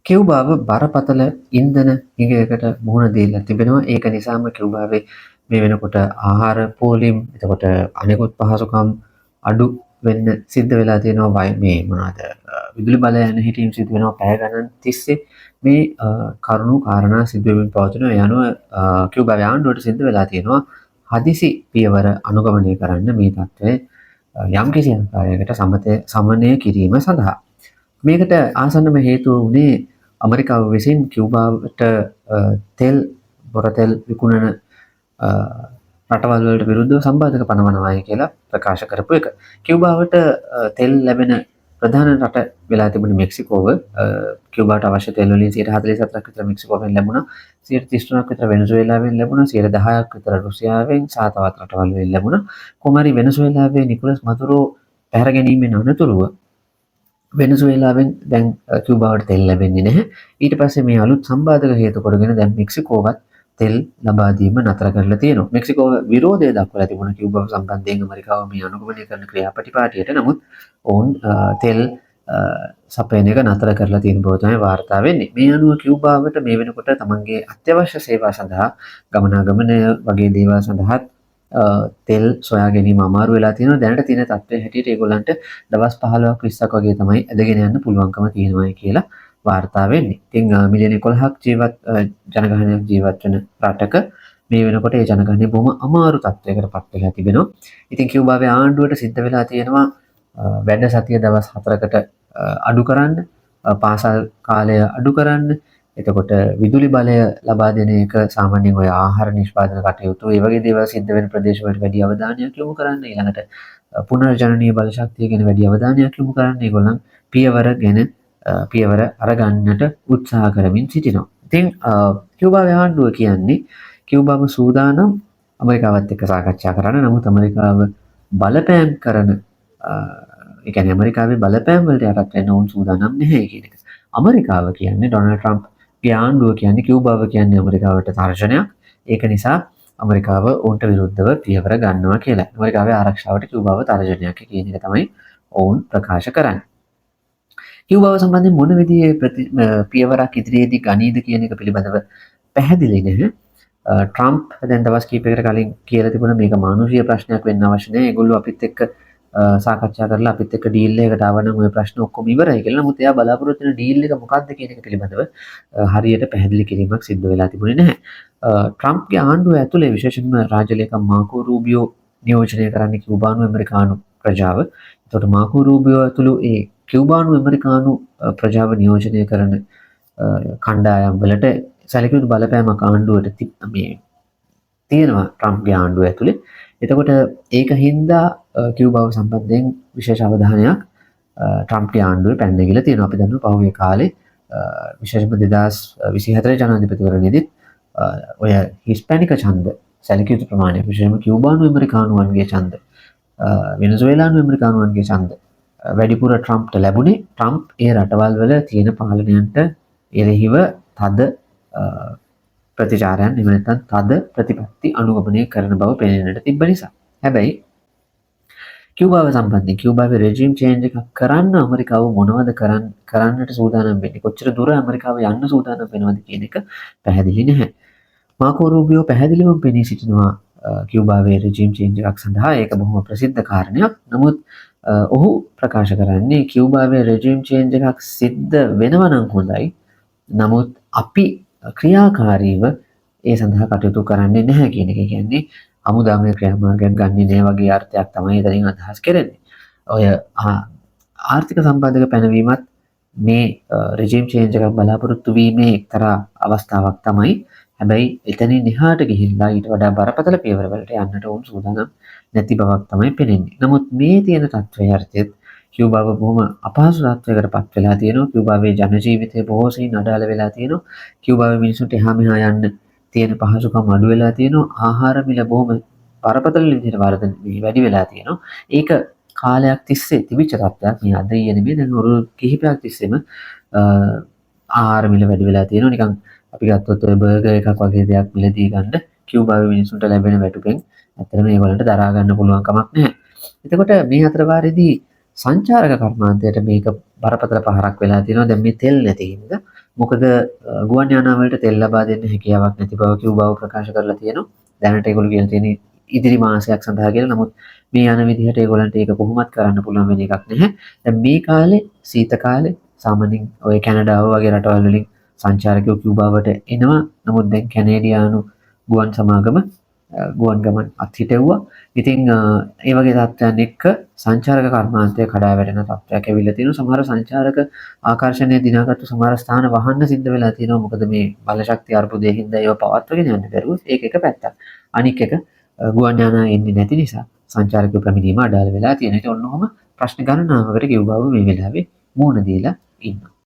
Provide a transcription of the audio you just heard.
කියුබාව බරපතල ඉන්ධන හිඟයකට මුහුණ දීලා තිබෙනවා. ඒක නිසාම කියුබාවේ මේ වෙනකොට ආහාර පෝලිම් එතකොට අනෙකුත් පහසුකම් අඩු වෙන්න සිද්ධ වෙලා තියෙනවා. මේ මොනවාද විදුලි බලය යන හිටීම් සිද්ධ වෙනවා පැය ගණන් තිස්සේ. මේ කරුණු කාරණා සිද්ධ වෙමින් පවතිනවා. ඒ අනුව කියුබාවේ ආණ්ඩුවට සිද්ධ වෙලා තියෙනවා හදිසි පියවර අනුගමනය කරන්න මේ තත්ත්වය යම්කිසි ආකාරයකට සමනය කිරීම සඳහා. මේකට ආසන්නම හේතුව වුණේ ඇමරිකාව විසින් කියුබාවට තෙල් බොරතෙල් විකුණන රටවල් වලට විරුද්ධව සම්බාධක පනවනවායි කියලා ප්‍රකාශ කරපු එක. කියුබාවට තෙල් ලැබෙන ප්‍රධාන රට වෙලා තිබුණේ මෙක්සිකෝව. කියුබාවට අවශ්‍ය තෙල් වලින් 47%ක් විතර මෙක්සිකෝවෙන් ලැබුණා. 33%ක් විතර වෙනසුවෙලාවෙන් ලැබුණා. 10%ක් විතර රුසියාවෙන් සහ තවත් රටවල් වලින් ලැබුණා. කොහොමරි වෙනසුවෙලාවේ නිකොලස් මදුරෝ පැහැර ගැනීමෙන් අනතුරුව වෙනසුවෙලාවෙන් දැන් කියුබාවට තෙල් ලැබෙන්නේ නැහැ. ඊට පස්සේ මේ අලුත් සම්බාධක හේතු කොටගෙන දැන් මෙක්සිකෝවත් තෙල් ලබා දීම නතර කරලා තියෙනවා. මෙක්සිකෝව විරෝධය දක්වලා තිබුණා කියුබාව සම්බන්ධයෙන් ඇමරිකාව මේ අනුගමනය කරන ක්‍රියාපටිපාටියට. නමුත් ඔවුන් තෙල් සපයන එක නතර කරලා තියෙන බව තමයි වාර්තා වෙන්නේ. මේ අනුව කියුබාවට මේ වෙනකොට තමන්ගේ අත්‍යවශ්‍ය සේවා සඳහා ගමනාගමනය වගේ දේවල් සඳහා තෙල් සොයා ගැනීම අමාරු වෙලා තියෙනවා. දැනට තියෙන තත්ත්වය හැටියට ඒගොල්ලන්ට දවස් 15ක් 20ක් වගේ තමයි ඇදගෙන යන්න පුළුවන්කම තියෙනවා කියලා වාර්තා වෙන්නේ. ඉතින් මිලියන 11ක් ජනගහනයක් ජීවත් වෙන රටක මේ වෙනකොට ඒ ජනගහනය බොහොම අමාරු තත්ත්වයකට පත් වෙලා තිබෙනවා. ඉතින් කියුබාවේ ආණ්ඩුවට සිද්ධ වෙලා තියෙනවා වැඩ සතිය දවස් 4කට අඩු කරන්න, පාසල් කාලය අඩු කරන්න, එතකොට විදුලි බලය ලබා දෙන එක සාමාන්‍යයෙන් ඔය ආහාර නිෂ්පාදන කටයුතු ඒ වගේ දේවල් සිද්ධ වෙන ප්‍රදේශවලට වැඩි අවධානයක් යොමු කරන්න, ඊළඟට පුනර්ජනනීය බල ශක්තිය ගැන වැඩි අවධානයක් යොමු කරන්න ඒගොල්ලන් පියවර අරගන්නට උත්සාහ කරමින් සිටිනවා. ඉතින් කියුබාවේ ආණ්ඩුව කියන්නේ කියුබාව සූදානම් ඇමරිකාවත් එක්ක සාකච්ඡා කරන්න. නමුත් ඇමරිකාව බලපෑම් කරන ඒ කියන්නේ ඇමරිකාවේ බලපෑම් වලට යටත් වෙන්න ඕන් සූදානම් නැහැ කියන එක. ඇමරිකාව කියන්නේ ඩොනල්ඩ් ට්‍රම්ප්ගේ ආණ්ඩුව කියන්නේ කියුබාව කියන්නේ ඇමරිකාවට තර්ජනයක්. ඒක නිසා ඇමරිකාව ඔවුන්ට විරුද්ධව පියවර ගන්නවා කියලා. ඇමරිකාවේ ආරක්ෂාවට කියුබාව තර්ජනයක් කියන එක තමයි ඔවුන් ප්‍රකාශ කරන්නේ. කියුබාව සම්බන්ධයෙන් මොන විදිහේ පියවරක් ඉදිරියේදී ගනීද කියන එක පිළිබඳව පැහැදිලි නැහැ. ට්‍රම්ප් දැන් දවස් කිහිපයකට කලින් කියලා තිබුණා මේක මානුෂීය ප්‍රශ්නයක් වෙන්න අවශ්‍ය නැහැ. ඒගොල්ලෝ අපිත් එක්ක සාකච්ඡා කරලා අපිත් එක්ක ඩීල් එකකට ආවනම් ওই ප්‍රශ්න ඔක්කොම ඉවරයි කියලා. නමුත් එයා බලාපොරොත්තු වෙන ඩීල් එක මොකක්ද කියන එක පිළිබඳව හරියට පැහැදිලි කිරීමක් සිද්ධ වෙලා තිබුණේ නැහැ. ට්‍රම්ප්ගේ ආණ්ඩුව ඇතුලේ විශේෂයෙන්ම රාජ්‍ය ලේකම් මාකෝ රූබියෝ නියෝජනය කරන්නේ කියුබානු ඇමරිකානු ප්‍රජාව. එතකොට මාකෝ රූබියෝ ඇතුළු ඒ කියුබානු ඇමරිකානු ප්‍රජාව නියෝජනය කරන කණ්ඩායම් වලට සැලකිය යුතු බලපෑමක් ආණ්ඩුවට තියෙනවා ට්‍රම්ප්ගේ ආණ්ඩුව ඇතුලේ. එතකොට ඒක හින්දා කියුබාව සම්බන්ධයෙන් විශේෂ අවධානයක් ට්‍රම්ප්ගේ ආණ්ඩුවේ පැන නැගිලා තියෙනවා. අපි දන්නවා පහුගිය කාලේ විශේෂයෙන්ම 2024 ජනාධිපතිවරණයේදී ඔය හිස්පැනික ඡන්ද සැලකිය යුතු ප්‍රමාණය විශේෂයෙන්ම කියුබානු ඇමරිකානුවන්ගේ ඡන්ද වෙනසුවෙලානු ඇමරිකානුවන්ගේ ඡන්ද වැඩිපුර ට්‍රම්ප්ට ලැබුණේ. ට්‍රම්ප් ඒ රටවල් වල තියෙන පාලනයන්ට එරෙහිව තද ප්‍රතිචාරයන් එහෙම නැත්නම් තද ප්‍රතිපත්ති අනුගමනය කරන බව පෙනෙන්නට තිබ්බ නිසා. හැබැයි කියුබාව සම්බන්ධයෙන් කියුබාවේ රෙජිම් චේන්ජ් එකක් කරන්න ඇමරිකාව මොනවද කරන්නට සූදානම් වෙන්නේ, කොච්චර දුර ඇමරිකාව යන්න සූදානම් වෙනවද කියන එක පැහැදිලි නැහැ. මාකෝ රූබියෝ පැහැදිලිවම පෙනී සිටිනවා කියුබාවේ රෙජිම් චේන්ජ් එකක් සඳහා. ඒක බොහොම ප්‍රසිද්ධ කාරණයක්. නමුත් ඔහු ප්‍රකාශ කරන්නේ කියුබාවේ රෙජිම් චේන්ජ් එකක් සිද්ධ වෙනවා නම් හොඳයි. නමුත් අපි ක්‍රියාකාරීව ඒ සඳහා කටයුතු කරන්නේ නැහැ කියන එක. කියන්නේ අමුදාමය ක්‍රියාමාර්ගයක් ගන්නේ නැහැ වගේ අර්ථයක් තමයි එතනින් අදහස් කරන්නේ. ඔය ආර්ථික සම්බන්ධක පැනවීමත් මේ රෙජිම් චේන්ජ් එකක් බලාපොරොත්තු වීමේ එක්තරා අවස්ථාවක් තමයි. හැබැයි එතනින් එහාට ගිහිල්ලා ඊට වඩා බරපතල පියවර වලට යන්නට උන් සූදානම් නැති බවක් තමයි පෙනෙන්නේ. නමුත් මේ තියෙන තත්ත්වයේ අර්ථයත් කියුබාව බොහොම අපහසු තත්ත්වයකට පත් වෙලා තියෙනවා. කියුබාවේ ජන ජීවිතය බොහෝ සෙයින් අඩාල වෙලා තියෙනවා. කියුබාවේ මිනිසුන්ට එහා මෙහා යන්න තියෙන පහසුකම් අඩු වෙලා තියෙනවා. ආහාර මිල බොහොම බරපතල විදිහට වැඩි වෙලා තියෙනවා. ඒක කාලයක් තිස්සේ තිබිච්ච තත්ත්වයක්. මේ අද ඊයේ නෙමෙයි දැන් වරුදු කිහිපයක් තිස්සේම ආහාර මිල වැඩි වෙලා තියෙනවා. නිකන් අපි ගත්තොත් ඔය බර්ගර් එකක් වගේ දෙයක් මිලදී ගන්න කියුබාවේ මිනිසුන්ට ලැබෙන වැටුපෙන් ඇත්තටම ඒගොල්ලන්ට දරා ගන්න පුළුවන් කමක් නැහැ. එතකොට මේ අතර වාරයේදී සංචාරක කර්මාන්තයට මේක බරපතල පහරක් වෙලා තියෙනවා. දැන් මේ තෙල් නැති හින්දා මොකද ගුවන් යානාවලට තෙල් ලබා දෙන්න හැකියාවක් නැති බව කිව් බව ප්‍රකාශ කරලා තියෙනවා. දැනට ඒගොල්ලෝ කියලා තියෙන්නේ ඉදිරි මාසයක් සඳහා කියලා. නමුත් මේ යන විදිහට ඒගොල්ලන්ට ඒක කොහොමත් කරන්න පුළුවන් වෙන එකක් නැහැ. දැන් මේ කාලේ සීත කාලේ සාමාන්‍යයෙන් ඔය කැනඩාව වගේ රටවල් වලින් සංචාරකයෝ කියුබාවට එනවා. නමුත් දැන් කැනේඩියානු ගුවන් සමාගම ගුවන් ගමන් අත්හිටෙව්වා. ඉතින් ඒ වගේ තත්ත්වයන් එක්ක සංචාරක කර්මාන්තය කඩා වැටෙන තත්ත්වයක් ඇවිල්ලා තියෙනවා. සමහර සංචාරක ආකර්ෂණය දිනාගත්තු සමහර ස්ථාන වහන්න සිද්ධ වෙලා තියෙනවා. මොකද මේ බල ශක්ති අර්බුදයෙන් හින්දා ඒවා පවත්වාගෙන යන්න බැරුව. ඒක එක පැත්තක්. අනික් එක ගුවන් යානා එන්නේ නැති නිසා සංචාරක පැමිණීම අඩාල වෙලා තියෙන. ඒක ඔන්නෝම ප්‍රශ්න ගණනාවකට කිව්වව මේ වෙලාවේ මුහුණ දීලා ඉන්නවා.